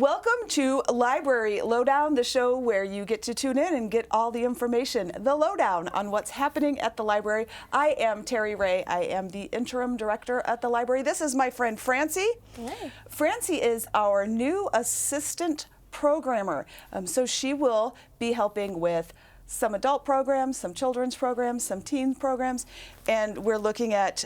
Welcome to Library Lowdown, the show where you get to tune in and get all the information, the lowdown on what's happening at the library. I am Theri Ray. I am the Interim Director at the library. This is my friend Francie. Hey. Francie is our new assistant programmer. So she will be helping with some adult programs, some children's programs, some teen programs, and we're looking at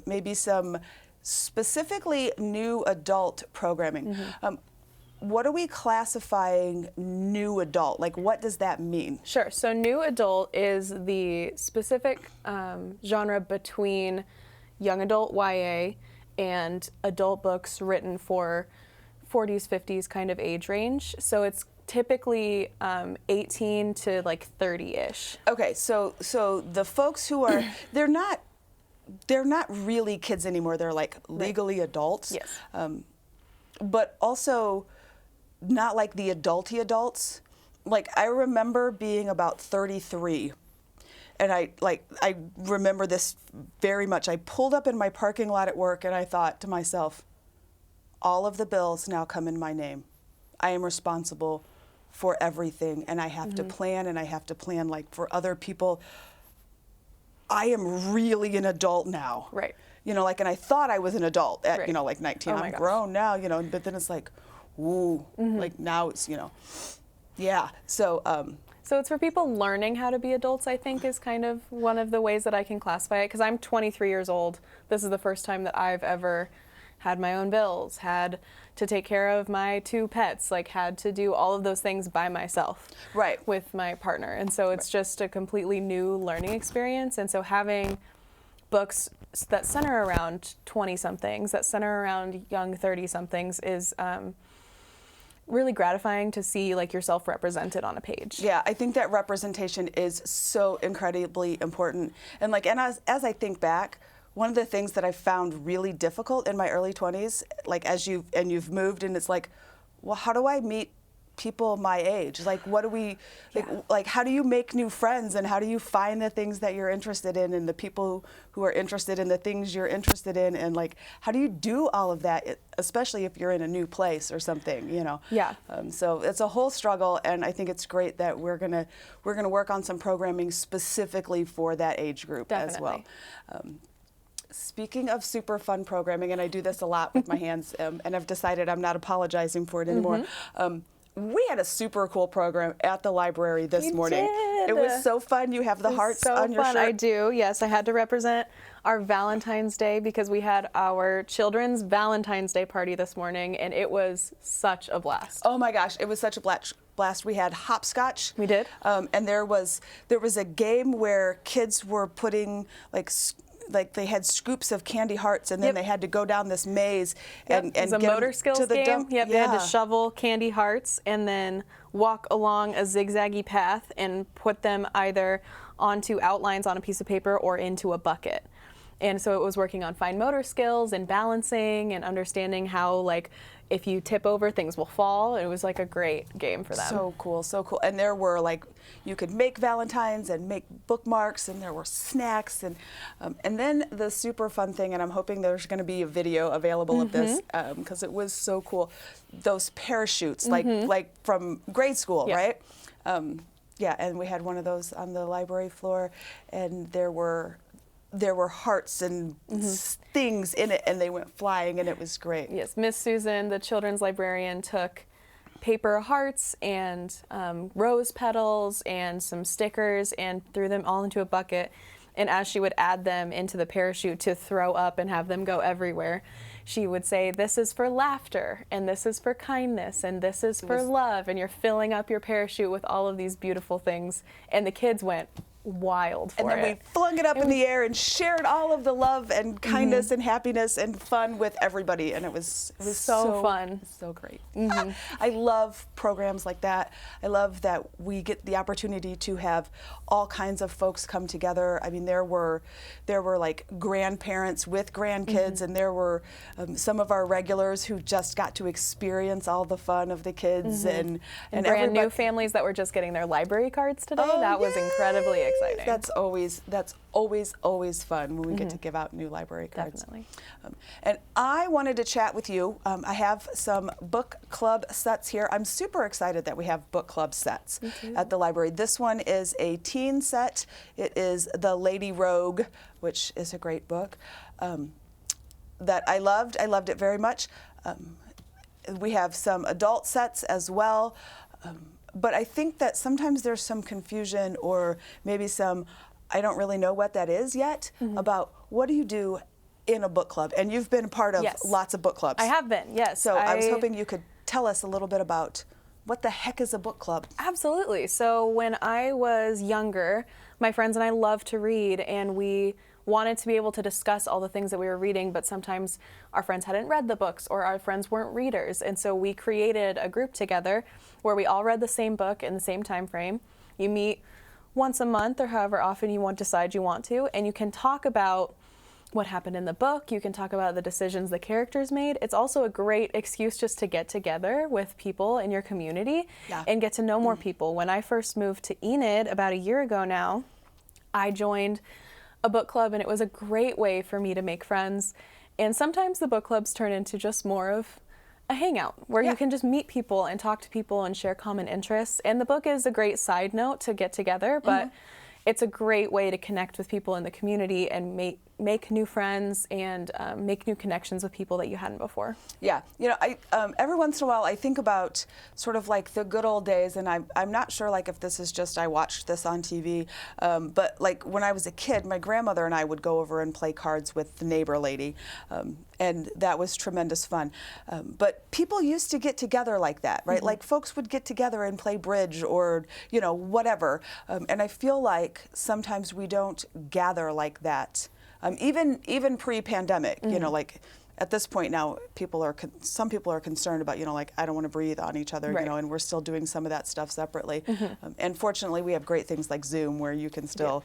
maybe some specifically new adult programming. What are we classifying new adult? Like, what does that mean? Sure. So new adult is the specific genre between young adult YA and adult books written for 40s, 50s kind of age range. So it's typically 18 to like 30-ish. Okay, so the folks who are they're not really kids anymore. They're like legally adults. Yes. But also not like the adulty adults. Like, I remember being about 33, and I remember this very much. I pulled up in my parking lot at work and I thought to myself, all of the bills now come in my name. I am responsible for everything, and I have to plan, and I have to plan like for other people. I am really an adult now. Right. You know, like, and I thought I was an adult at, Right. you know, like 19. Oh my I'm gosh. grown now, you know, but then it's like, ooh, like now it's, you know, yeah. So, So it's for people learning how to be adults, I think, is kind of one of the ways that I can classify it. Because I'm 23 years old. This is the first time that I've ever had my own bills, had to take care of my 2 pets, like had to do all of those things by myself. Right. With my partner. And so it's just a completely new learning experience. And so having books that center around 20-somethings, that center around young 30-somethings is really gratifying to see like yourself represented on a page. yeah, I think that representation is so incredibly important. And like, and as I think back, one of the things that I found really difficult in my early 20s, like as you've moved, and it's like, well, how do I meet people my age? Like, what do we, like how do you make new friends, and how do you find the things that you're interested in, and the people who are interested in the things you're interested in, and like, how do you do all of that, especially if you're in a new place or something, you know? Yeah. So it's a whole struggle, and I think it's great that we're gonna work on some programming specifically for that age group as well. Speaking of super fun programming, and I do this a lot with my hands, and I've decided I'm not apologizing for it anymore. We had a super cool program at the library this morning. Did. It was so fun. You have the hearts so on your fun. shirt. I do, yes. I had to represent our Valentine's Day because we had our children's Valentine's Day party this morning, and it was such a blast. Oh my gosh, it was such a blast. We had hopscotch. We did. And there was a game where kids were putting like they had scoops of candy hearts, and then they had to go down this maze and it was a get motor 'em skills to the game. dump. Yep, they had to shovel candy hearts and then walk along a zigzaggy path and put them either onto outlines on a piece of paper or into a bucket. And so it was working on fine motor skills and balancing and understanding how, like, if you tip over, things will fall. It was like a great game for them. So cool, so cool. And there were like, you could make Valentines and make bookmarks, and there were snacks, and then the super fun thing, and I'm hoping there's going to be a video available of this because it was so cool. Those parachutes, like from grade school, right? Yeah, and we had one of those on the library floor, and there were hearts and things in it, and they went flying, and it was great. Yes, Miss Susan, the children's librarian, took paper hearts and rose petals and some stickers and threw them all into a bucket. And as she would add them into the parachute to throw up and have them go everywhere, she would say, this is for laughter, and this is for kindness, and this is for love. And you're filling up your parachute with all of these beautiful things. And the kids went wild for it. And then we flung it up in the air and shared all of the love and kindness and happiness and fun with everybody, and it was so fun. So great. I love programs like that. I love that we get the opportunity to have all kinds of folks come together. I mean, there were like grandparents with grandkids, and there were some of our regulars who just got to experience all the fun of the kids, and brand new families that were just getting their library cards today. Oh, that was incredibly exciting. exciting. That's always fun when we get to give out new library cards. Definitely. And I wanted to chat with you. I have some book club sets here. I'm super excited that we have book club sets at the library. This one is a teen set. It is The Lady Rogue, which is a great book that I loved. I loved it very much. We have some adult sets as well. But I think that sometimes there's some confusion or maybe some, I don't really know what that is yet, about what do you do in a book club? And you've been part of lots of book clubs. I have been, yes. So I was hoping you could tell us a little bit about what the heck is a book club? Absolutely. So when I was younger, my friends and I loved to read, and we wanted to be able to discuss all the things that we were reading, but sometimes our friends hadn't read the books or our friends weren't readers. And so we created a group together where we all read the same book in the same time frame. You meet once a month or however often you decide you want to, and you can talk about what happened in the book. You can talk about the decisions the characters made. It's also a great excuse just to get together with people in your community and get to know more people. When I first moved to Enid about a year ago now, I joined a book club, and it was a great way for me to make friends. And sometimes the book clubs turn into just more of a hangout where you can just meet people and talk to people and share common interests. And the book is a great side note to get together, but it's a great way to connect with people in the community and make new friends and make new connections with people that you hadn't before. Yeah, you know, I every once in a while I think about sort of like the good old days, and I'm not sure like if this is just I watched this on TV, but like when I was a kid, my grandmother and I would go over and play cards with the neighbor lady, and that was tremendous fun. But people used to get together like that, right? Like folks would get together and play bridge or, you know, whatever. And I feel like sometimes we don't gather like that. Even pre-pandemic, you know, like at this point now, some people are concerned about, you know, like I don't want to breathe on each other, you know, and we're still doing some of that stuff separately. And fortunately, we have great things like Zoom where you can still,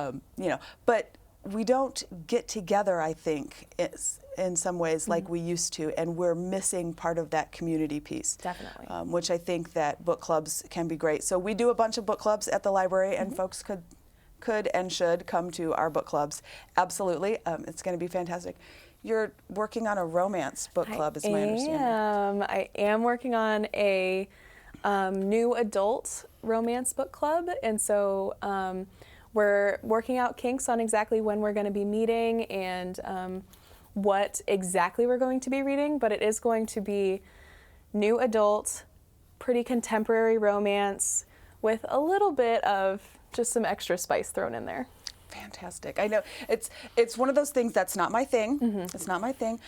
you know, but we don't get together, I think, in some ways like we used to, and we're missing part of that community piece. Definitely. Which I think that book clubs can be great. So we do a bunch of book clubs at the library, and folks could and should come to our book clubs. Absolutely. It's going to be fantastic. You're working on a romance book club, is my understanding. I am working on a new adult romance book club, and so we're working out kinks on exactly when we're going to be meeting and what exactly we're going to be reading, but it is going to be new adult, pretty contemporary romance with a little bit of just some extra spice thrown in there. Fantastic. I know it's one of those things that's not my thing. It's not my thing.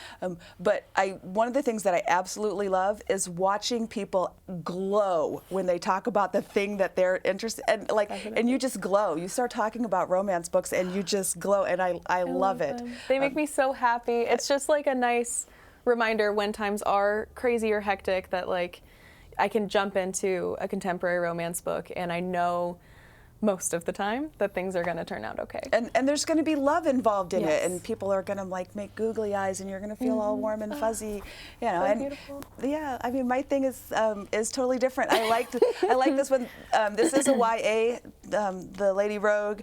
But one of the things that I absolutely love is watching people glow when they talk about the thing that they're interested in. And you just glow. You start talking about romance books and you just glow, and I love it. They make me so happy. It's just like a nice reminder when times are crazy or hectic that like I can jump into a contemporary romance book and I know most of the time that things are going to turn out okay. And there's going to be love involved in it, and people are going to like make googly eyes, and you're going to feel all warm and fuzzy, you know. So and beautiful. Yeah, I mean, my thing is totally different. I like this one. This is a YA, The Lady Rogue,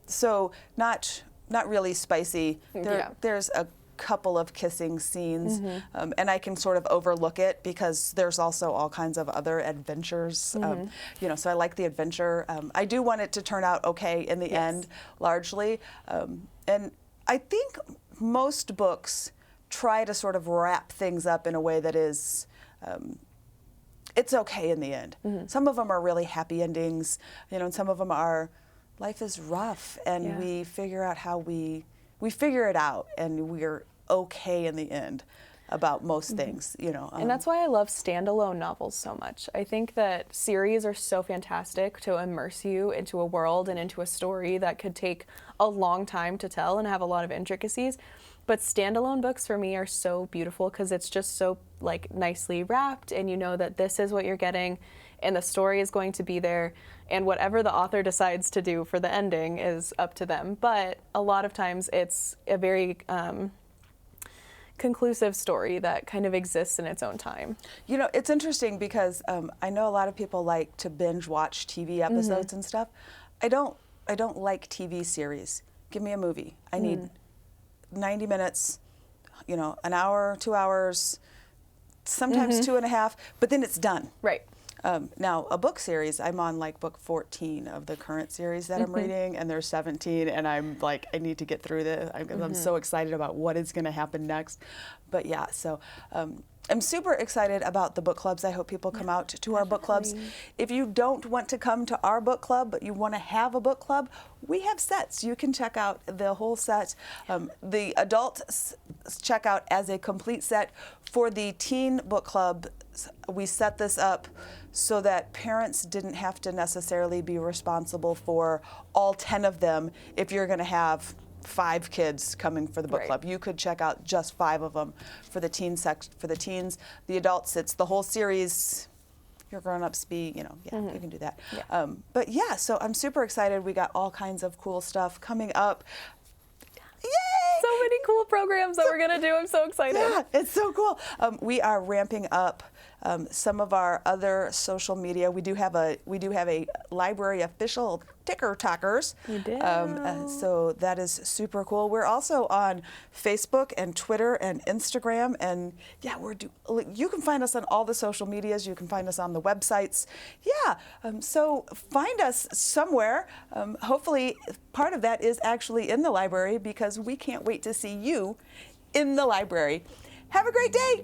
so not really spicy. There's a couple of kissing scenes, and I can sort of overlook it because there's also all kinds of other adventures, you know, so I like the adventure. I do want it to turn out okay in the end, largely, and I think most books try to sort of wrap things up in a way that is it's okay in the end. Some of them are really happy endings, you know, and some of them are life is rough, and we figure out how we figure it out, and we're okay in the end about most things, you know. And that's why I love standalone novels so much. I think that series are so fantastic to immerse you into a world and into a story that could take a long time to tell and have a lot of intricacies. But standalone books for me are so beautiful because it's just so like nicely wrapped, and you know that this is what you're getting and the story is going to be there, and whatever the author decides to do for the ending is up to them. But a lot of times it's a very conclusive story that kind of exists in its own time. You know, it's interesting because I know a lot of people like to binge watch TV episodes and stuff. I don't like TV series. Give me a movie. I need 90 minutes, you know, an hour, 2 hours, sometimes 2.5, but then it's done. Right. Now, a book series, I'm on like book 14 of the current series that I'm reading, and there's 17, and I'm like, I need to get through this. I'm so excited about what is going to happen next. But yeah, so I'm super excited about the book clubs. I hope people come out to our book clubs. If you don't want to come to our book club, but you want to have a book club, we have sets. You can check out the whole set. The adults check out as a complete set. For the teen book club, we set this up so that parents didn't have to necessarily be responsible for all 10 of them if you're going to have 5 kids coming for the book club. You could check out just 5 of them for the teen for the teens. The adults, it's the whole series. Your grown-ups be, you know, you can do that. But yeah, so I'm super excited. We got all kinds of cool stuff coming up. Yay! So many cool programs that we're gonna do. I'm so excited. Yeah, it's so cool. We are ramping up some of our other social media. We do have a library official TikTokers. We do. So that is super cool. We're also on Facebook and Twitter and Instagram, and yeah, you can find us on all the social medias. You can find us on the websites. Yeah. So find us somewhere. Hopefully, part of that is actually in the library because we can't wait to see you in the library. Have a great day.